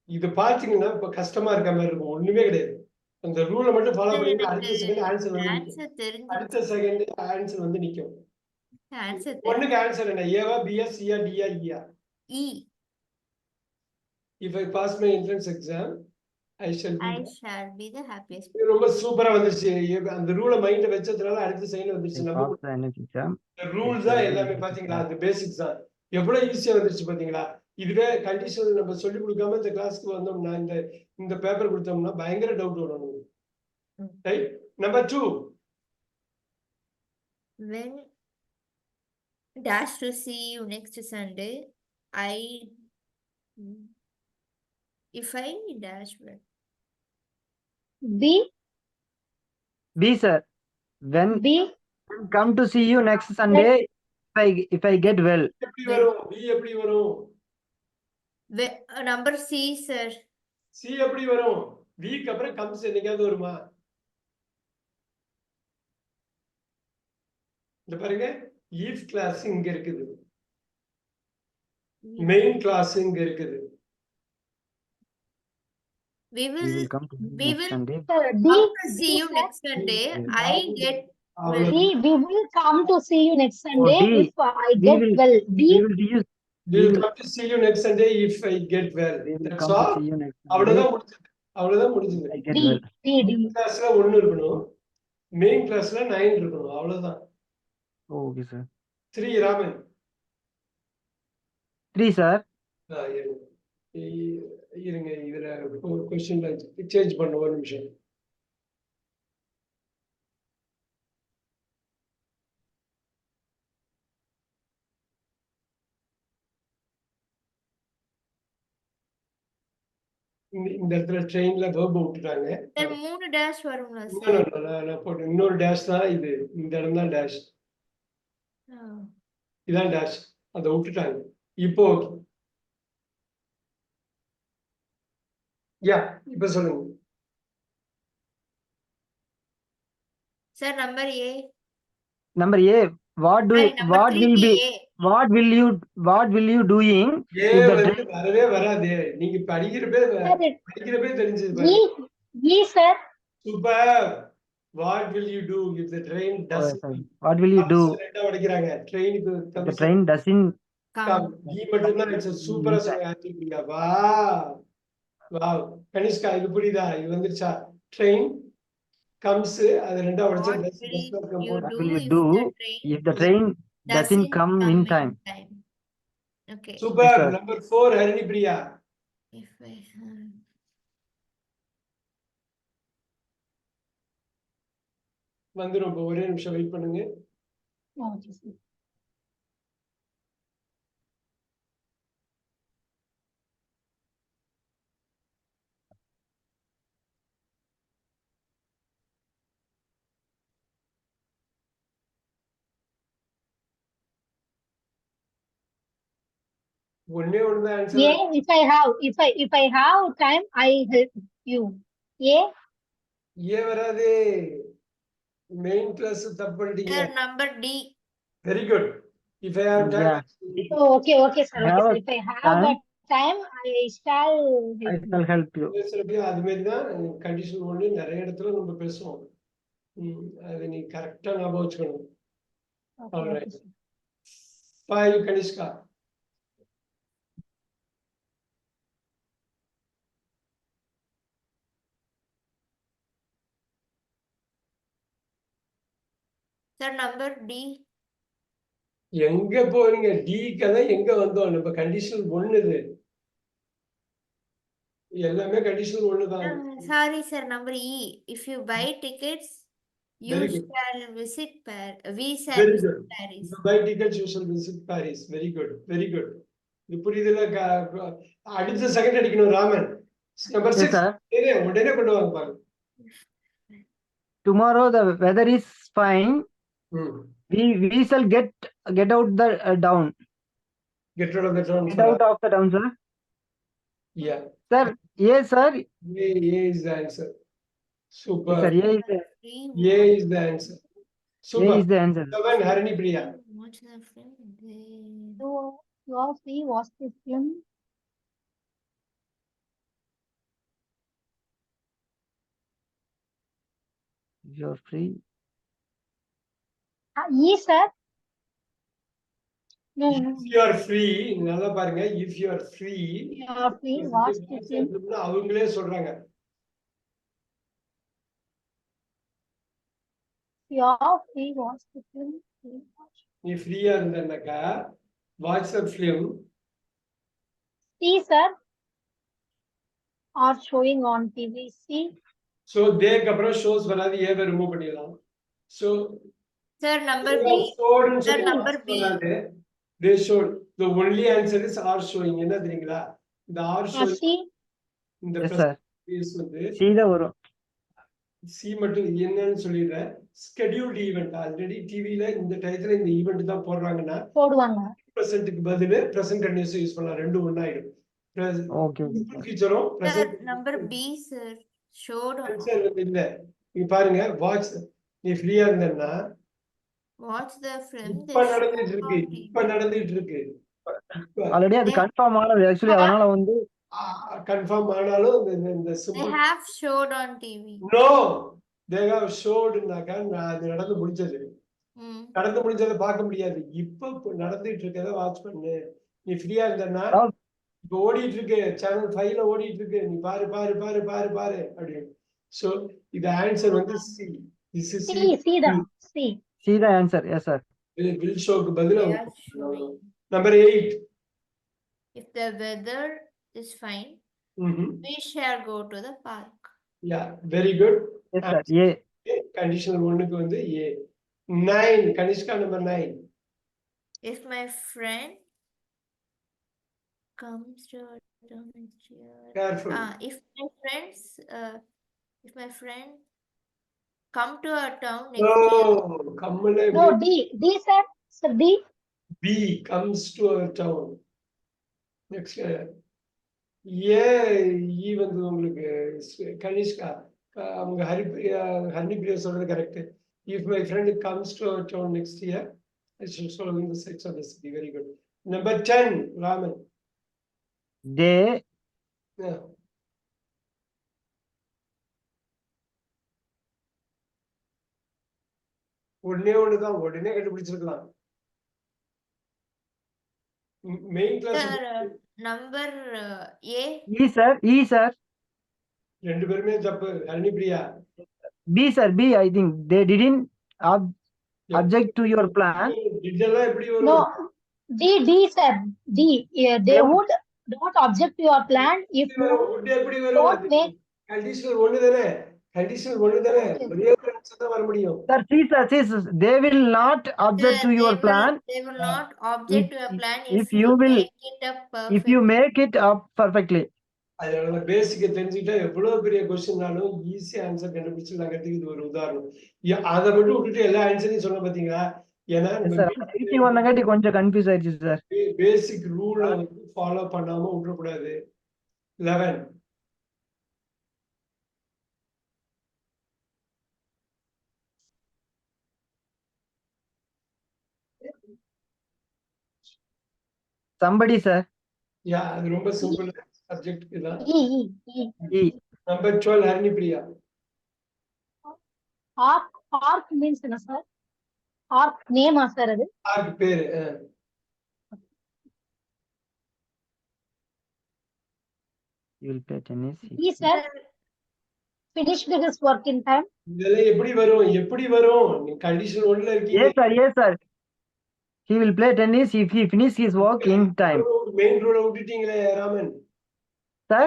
இது பாத்தீங்கன்னா இப்ப கஷ்டமா இருக்க மாதிரி இருக்கும். ஒண்ணுமே கிடையாது. அந்த ரூலை மட்டும் ஃபாலோ பண்ணீங்கன்னா அடுத்த செகண்ட் ஆன்சர் வந்து நிக்கும். ஆன்சர் தெரிஞ்சு அடுத்த செகண்ட் ஆன்சர் வந்து நிக்கும். ஆன்சர் ஒண்ணுக்கு ஆன்சர் என்ன? ஏவா, பியா, சியா, டியா, ஈயா? இ. If I pass my entrance exam, I shall be. I shall be the happiest. இது ரொம்ப சூப்பரா வந்துருச்சு. அந்த ரூலை மைண்ட்ல வச்சதுனால அடுத்த செகண்ட் வந்துருச்சு. நம்ம Pass the NH exam. Rule தான் எல்லாமே பாத்தீங்களா? அது பேசிக்ஸ் தான். எவ்வளவு ஈஸியா வந்துருச்சு பாத்தீங்களா? இதுவே கண்டிஷன் நம்ம சொல்லி கொடுக்காம இந்த கிளாஸ்க்கு வந்தோம்னா இந்த பேப்பர் கொடுத்தோம்னா பயங்கர டவுட் வரும். Right. Number 2. When dash to see you next Sunday, if I dash well. B sir. When B. come to see you next Sunday, if I get well. எப்படி வரும்? B எப்படி வரும்? Number C sir. C எப்படி வரும்? B க்கு அப்புறம் comes என்னைக்காவது வருமா? இந்த பாருங்க, if class இங்க இருக்குது. மெயின் கிளாஸ் இங்க இருக்குது. We will come to we next will Sunday. see you next Sunday. I get அவ்வளவு. D. We will come to see you next Sunday D. if I get will- well. We D. will use. We will come to see you next Sunday if I get well. We will That's come to all. see you next Sunday. அவ்வளவுதான் முடிஞ்சது. அவ்வளவுதான் முடிஞ்சது. I get D. well. D. கிளாஸ்ல 1 இருக்கணும். Main கிளாஸ்ல 9 இருக்கணும். அவ்வளவுதான். Okay sir. 3 Raman. 3 sir. இருங்க இதுல क्वेश्चनல சேஞ்ச் பண்ண ஒரு நிமிஷம். இந்த இடத்துல ட்ரெயின்ல verb விட்டுட்டாங்க. sir 3 dash வரும்ல sir. நான் போட்டு இன்னொரு டேஷ் தான் இது. இந்த இடம் தான் டேஷ். இதான் டேஷ். அதை விட்டுட்டாங்க. இப்போ ஓகே. யா இப்ப சொல்லுங்க. Sir number A. Number A. What Number what 3 will be A. what will you doing A if the வந்து வரவே வராதே. நீங்க படிக்கிறப்பே தெரிஞ்சது. E. E sir. Super. What will you do if the train doesn't train? What will you do ரெண்டா உடைக்கிறாங்க. ட்ரெயினுக்கு if the train doesn't Come. ஈ மட்டும் தான் சூப்பரா சொன்னீங்க. வா வாவ். கனிஷ்கா இது புரியுதா? இது வந்துருச்சா? ட்ரெயின் கம்ஸ் அது ரெண்டா உடைச்சு What bus will you what will you do do if the train doesn't doesn't come in time? Okay. Super. Yes, sir. Number 4 Harini Priya. If I have வந்துரும். இப்போ ஒரே நிமிஷம் வெயிட் பண்ணுங்க. Okay, sir. ஒண்ணே ஒண்ணுதான் A. Answer. If I have time, I help you. A. ஏ வராது. Main clause தப்பு பண்ணிட்டீங்க. sir number D. Very good. If I have time. Oh, okay, sir. Have Okay, sir. If I have a time, I shall I help. shall help you. பேசுறப்ப அது மாதிரி தான் condition ஒண்ணு நிறைய இடத்துல நம்ம பேசுவோம். அது நீ கரெக்டா ஞாபகம் வச்சுக்கணும். Okay, Alright. sir. 5 Kanishka. Sir number D. எங்க போறீங்க? டிக்கெல்லாம் எங்க வந்தோம்? நம்ம கண்டிஷன் ஒண்ணு இது. எல்லாமே கண்டிஷன் ஒண்ணு தான். Sorry sir number E. If you buy tickets, you Very good. shall visit we shall Very visit good. Paris. You buy tickets, you shall visit Paris. Very good. Very good. இது புரியுதுல? அடுத்த second அடிக்கணும் Raman. Number Yes 6. sir. உடனே கொண்டு வாங்க பாருங்க. Tomorrow the weather is fine. We shall get out the down. Get rid of the town. Get out of the down, sir. Yeah. Sir, yes sir. A is the answer. Super. Yes, sir. A is the A is the answer. A Super. is the answer. 7 Harini Priya. Watch the film. So, your fee was the film. If you're free. E, sir. No, no. If you are free, நல்லா பாருங்க. If you are free, You are free. Watch the film. அவங்களே சொல்றாங்க. You are free. Watch the film. நீ ஃப்ரீயா இருந்தனாக்கா watch the film. See, sir. Are showing on TV. See. So தேக்கு அப்புறம் shows வராது, ஏவை ரிமூவ் பண்ணிடலாம். So Sir, number B. Sir, number B. They showed. The only answer is are showing. என்ன தெரியுங்களா? இந்த are showing See. இந்த Yes, sir. case வந்து C தான் வரும். சி மட்டும் என்னன்னு சொல்லிடுறேன். ஸ்கெடியூல்டு ஈவெண்ட் ஆல்ரெடி டிவில இந்த டயத்துல இந்த ஈவெண்ட் தான் போடுறாங்கன்னா போடுவாங்க. பிரசன்ட்க்கு பதிலு பிரசன்ட் கண்டினியூஸ் யூஸ் பண்ணலாம். ரெண்டும் ஒண்ணாயிடும். Okay. ஃபியூச்சரும் Sir, present number B, sir. Showed on. Answer இல்ல. நீங்க பாருங்க வாட்ச் நீ ஃப்ரீயா இருந்தன்னா Watch the film. இப்ப நடந்துட்டு இருக்கு. இப்ப நடந்துட்டு இருக்கு. ஆல்ரெடி அது கன்ஃபார்ம் ஆனது ஆக்சுவலி, அதனால வந்து கன்ஃபார்ம் ஆனாலும் இந்த They simple have showed on TV. No they have ஷோடுனாக்கா அது நடந்து முடிஞ்சது. Hmm. நடந்து முடிஞ்சதை பார்க்க முடியாது. இப்ப நடந்துட்டு இருக்கத வாட்ச் பண்ணு. நீ ஃப்ரீயா இருந்தன்னா இப்ப ஓடிட்டு இருக்கு, சேனல் 5ல ஓடிட்டு இருக்கு, நீ பாரு பாரு பாரு பாரு பாரு அப்படின்னு. சோ இது ஆன்சர் வந்து C. This is See. See the. See. C தான் ஆன்சர். Yes sir. வில் ஷோக்கு பதிலா They are showing. Number 8. If the weather is fine, we shall go to the park. Yeah very good. Yes sir. A. Conditional 1க்கு வந்து ஏ. 9 Kanishka number 9. If my friend comes to our town next year. Careful. If my friend come to our town next year. No, கம்மலே No, D. D, sir. Sir, D. B comes to our town. Next A E வந்து உங்களுக்கு கனிஷ்கா அவங்க ஹரிப்பிரியா சொல்றது correct. If my friend comes to our town next year I should follow in the sects of the city. Very good. Number 10 Raman. Day. ஒண்ணுதான் உடனே கண்டுபிடிச்சிருக்கலாம். Main class Sir, number A. E sir. E sir. ரெண்டு பேருமே தப்பு. Haripriya. B sir. B I think they didn't object to your plan. இதெல்லாம் எப்படி வரும்? No. D. D, sir. D. Yeah, they would not object to your plan if you எப்படி don't வரும்? make. Conditional 1 தானே. Conditional 1 தானே. ஒரே ஒரு ஆன்சர் தான் வர முடியும். Sir, see, sir, see, sir, they will not object to your plan They will not object to your plan if you will- make it up perfect. if you make it up perfectly. அதோட பேசிக்க தெரிஞ்சுக்கிட்டா எவ்வளவு பெரிய கொஸ்டின்னாலும் easy answer கண்டுபிடிச்சு நாங்கிறதுக்கு இது ஒரு உதாரணம். அதை மட்டும் விட்டுட்டு எல்லா ஆன்சரையும் சொன்ன பாத்தீங்களா? ஏன்னா Sir, easy வந்தங்காட்டி கொஞ்சம் கன்ஃபியூஸ் ஆயிடுச்சு சார். பேசிக் ரூலை வந்து ஃபாலோ பண்ணாம விட்டுறக்கூடாது. 11. Somebody, sir. யா அது ரொம்ப சிம்பிள் சப்ஜெக்ட் தான். E. E. E. E. Number 12 Haripriya. Arc. Arc means என்ன sir? Arc name ஆ sir அது? ஆர்க் பேரு. You will play tennis. E, sir. Finished his work in time. இதெல்லாம் எப்படி வரும்? எப்படி வரும்? நீ கண்டிஷன் 1ல இருக்கீங்க. Yes, sir. Yes, sir. He will play tennis if he finish his work in time. Main ரூலை விட்டுட்டீங்களே ராமன். Sir?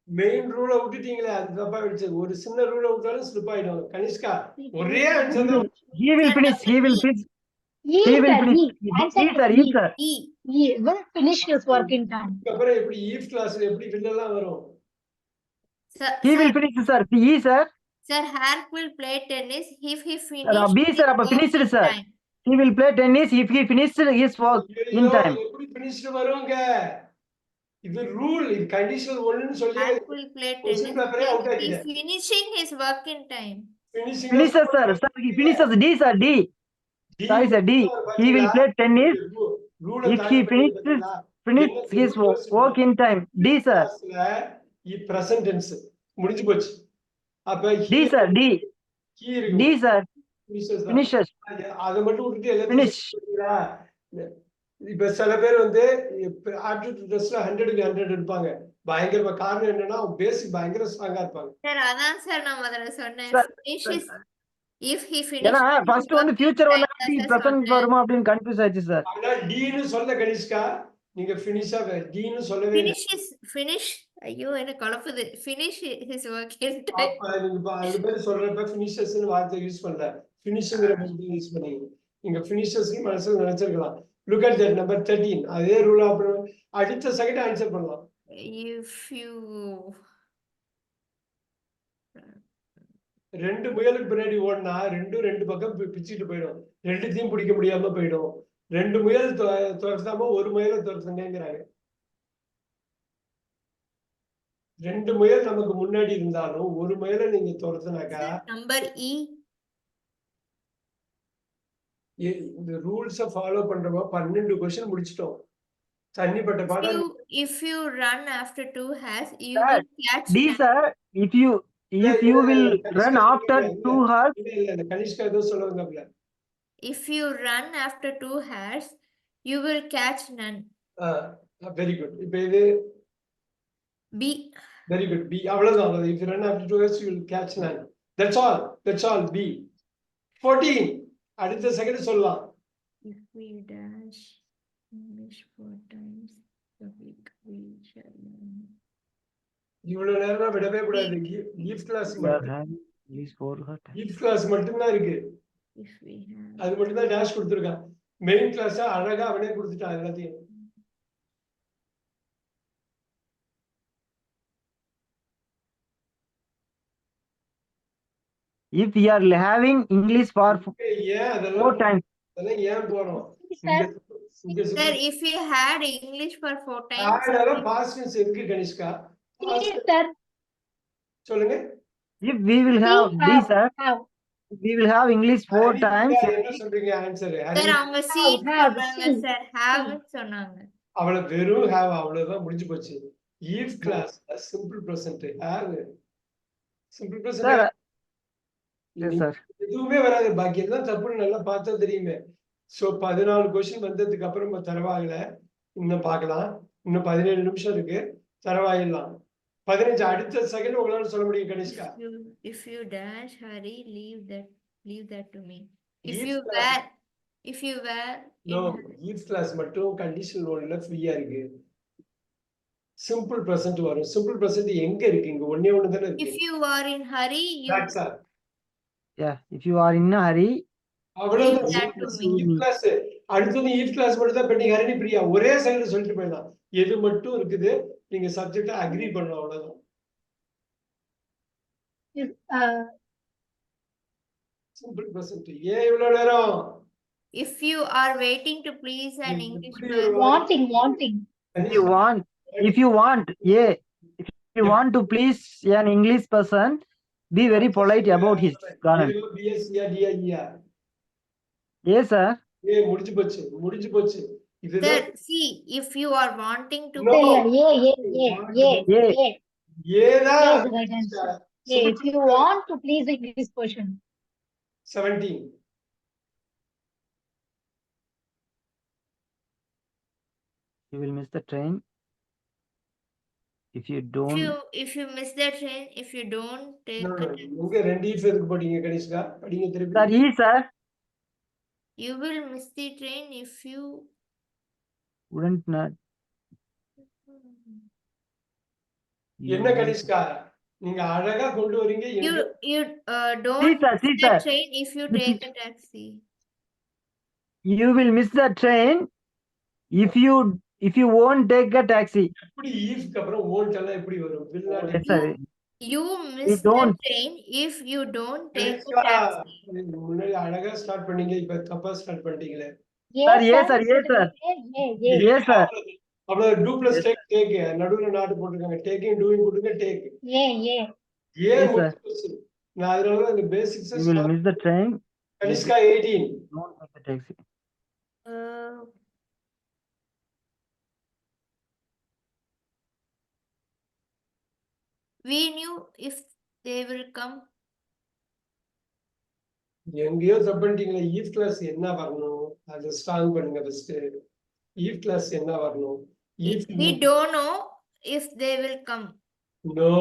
மெயின் ரூலை விட்டுட்டீங்களே, அது தப்பா ஆயிடுச்சு. ஒரு சின்ன ரூலை விட்டாலும் ஸ்லிப் ஆயிடும். கனிஷ்கா ஒரே ஆன்சர் தான். He will finish. He will finish. E, He will sir. finish. E. Answer E, sir. is E, sir. E. E. Will finish his work in time. அப்புறம் எப்படி ஈஃப் கிளாஸ்ல எப்படி வில்லெல்லாம் வரும்? Sir, He will sir, finish, sir. E, sir. sir, Hark will play tennis if he B, finishes sir. his அப்ப work finished, in sir. time. He will play tennis if he finished his work in ஐயோ, time. எப்படி finished வருங்க? இது rule. இது conditional 1ன்னு சொல்லி Hark will play Question tennis paper out if he ஆக்கிட்டேன். finishing his work in time. finishing Finishes, sir. Sir, he finishes. D, sir. D. Sorry, sir. D. He will play tennis if he finish his work in time. D, sir. Present tense முடிஞ்சு போச்சு. அப்ப D, sir. D. Key இருக்கு D, sir. finishes தான். Finishes. அதை மட்டும் விட்டுட்டு எல்லாத்தையும் Finish. சொல்றீங்களா? இப்ப சில பேர் வந்து ஆப்டிடியூட் டெஸ்ட்ல 100க்கு 100 எடுப்பாங்க. பயங்கரமா காரணம் என்னன்னா பேசிக் பயங்கர ஸ்ட்ராங்கா இருப்பாங்க. சார் அதான் சார் நான் முதல்ல சொன்னேன் Sir, finish is if he ஏன்னா finishes ஃபர்ஸ்ட் வந்து ஃபியூச்சர் வந்து பிரசன்ட் வருமா அப்படின்னு கன்ஃபியூஸ் ஆயிடுச்சு சார். ஆனா டீன்னு சொல்ல கனிஷ்கா நீங்க ஃபினிஷா டீன்னு சொல்லவே இல்லை. finish ஐயோ என்ன குழப்புது finish his work in time. அப்ப நீங்க அந்த மாதிரி சொல்றப்ப ஃபினிஷர்ஸ்னு வார்த்தை யூஸ் பண்ணல. ஃபினிஷ்ங்கிற வார்த்தை யூஸ் பண்ணீங்க. நீங்க ஃபினிஷர்ஸ்னு மனசுல நினைச்சிருக்கலாம். Look at that number 13. அதே ரூல் அப்புறம் அடுத்த செகண்ட் ஆன்சர் பண்ணலாம். if you ரெண்டு முயலுக்கு பின்னாடி ஓடினா ரெண்டு பக்கம் பிச்சுட்டு போயிடும். ரெண்டுத்தையும் பிடிக்க முடியாம போயிடும். ரெண்டு முயல் துரத்தாம ஒரு முயலை துரத்துனேங்கிறாங்க. ரெண்டு முயல் நமக்கு முன்னாடி இருந்தாலும் ஒரு முயலை நீங்க துரத்துனாக்கா நம்பர் E இந்த ரூல்ஸ ஃபாலோ பண்றப்ப 12 क्वेश्चन முடிச்சிட்டோம். தண்ணிப்பட்ட பாடம். if you run after 2 hares you Sir, will catch D, none. sir. If you will run after 2 hours. இல்ல கனிஷ்கா ஏதோ சொல்ல வந்தாப்ல. If you run after 2 hares you will catch none. Very good. இப்போ இது B very good. B அவ்வளவுதான். if you run after 2 hours you will catch none. That's all B. 14 அடுத்த second சொல்லலாம். if we dash English 4 times the week we shall learn. இவ்வளவு நேரம் விடவே கூடாது. If class மட்டும் தான் இருக்கு. If we have அது மட்டும் தான் டேஷ் கொடுத்திருக்கான். மெயின் கிளாஸ் அழகா அவனே கொடுத்துட்டான் எல்லாத்தையும். If we are having English for ஏன் 4 அதெல்லாம் times. அதெல்லாம் ஏன் போறோம்? sir if we had English for 4 times அதெல்லாம் பாஸ்ட் டென்ஸ் இருக்கு கனிஷ்கா. sir. சொல்லுங்க. If we will have D, sir. Have. If we will have English 4 times. என்ன சொல்றீங்க ஆன்சர்? sir அவங்க C சொன்னாங்க sir have சொன்னாங்க. அவ்வளவு வெறும் have அவ்வளவுதான் முடிஞ்சு போச்சு. if class simple present have simple Sir. Present Yes, sir. எதுவுமே வராது. பாக்கி எல்லாம் தப்புன்னு நல்லா பார்த்தா தெரியுமே. சோ 14 क्वेश्चन வந்ததுக்கு அப்புறம் தரவாகல. இன்னும் பார்க்கலாம். இன்னும் 17 நிமிஷம் இருக்கு. தரவாயிடலாம். 15 அடுத்த செகண்ட் உங்களால சொல்ல முடியும் Kanishka. If you dash hurry leave that to me. If if you were no if class மட்டும் கண்டிஷனல் ஒன்ல ஃப்ரீயா இருக்கு. சிம்பிள் பிரசன்ட் வரும். சிம்பிள் பிரசன்ட் எங்க இருக்கு? இங்க ஒண்ணே ஒண்ணு தான இருக்கு. if you are in hurry you That's all. Yeah, if you are in a hurry. அவ்வளவுதான். Leave that to me. if class அடுத்தது if கிளாஸ் மட்டும் தான் பெண்டிங். ஹரணி பிரியா ஒரே செகண்ட் சொல்லிட்டு போயிடலாம். எது மட்டும் இருக்குது நீங்க சப்ஜெக்ட் அக்ரி பண்ணணும் அவ்வளவுதான். Simple present. ஏன் இவ்வளவு நேரம்? if you are waiting to please an English எப்படி man Wanting. If you want, yeah, if you want to please an English person, be very polite about his garden. Yes, sir. முடிஞ்சு போச்சு. sir இதுதான் see if you are wanting to No. ஏதா Yes, guidance. If you want to please English person. 17 You will miss the train if you don't. if you miss the train if you don't take No, the no. train, உங்க ரெண்டு if எதுக்கு போட்டீங்க கனிஷ்கா? படிங்க Sir, திருப்பி. E, sir. you will miss the train if you Wouldn't not. என்ன கனிஷ்கா நீங்க அழகா கொண்டு வரீங்க. you don't See, sir, see, miss the sir. train if you take a taxi. You will miss the train if you won't take a taxi. எப்படி ஈஃப்க்கு அப்புறம் won't எல்லாம் எப்படி வரும்? will not. Yes, sir. You miss the don't. train if you don't take a Kanishka, taxi. முன்னாடி அழகா start பண்ணீங்க. இப்ப தப்பா ஸ்டார்ட் பண்ணிட்டீங்களே. Yes, sir. Yes, sir. அவ்வளவு டூப்ளஸ் டேக் நடுவுல நாட்டு போட்டுருக்காங்க. டேக்கிங் டூயிங் கொடுங்க டேக். ஏன் Yes, sir. முடிஞ்சு போச்சு. நான் அதனால அந்த basics You will miss the train. Kanishka 18 Don't take the taxi. We knew if they will come எங்கேயோ தப்பு பண்ணிட்டீங்களே. ஈவ் கிளாஸ் என்ன வரணும்? அதை ஸ்ட்ராங் பண்ணுங்க ஃபர்ஸ்ட். ஈவ் கிளாஸ் என்ன வரணும்? If We don't know if they will come. No.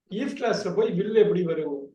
If கிளாஸ்ல போய் வில் எப்படி வரும்?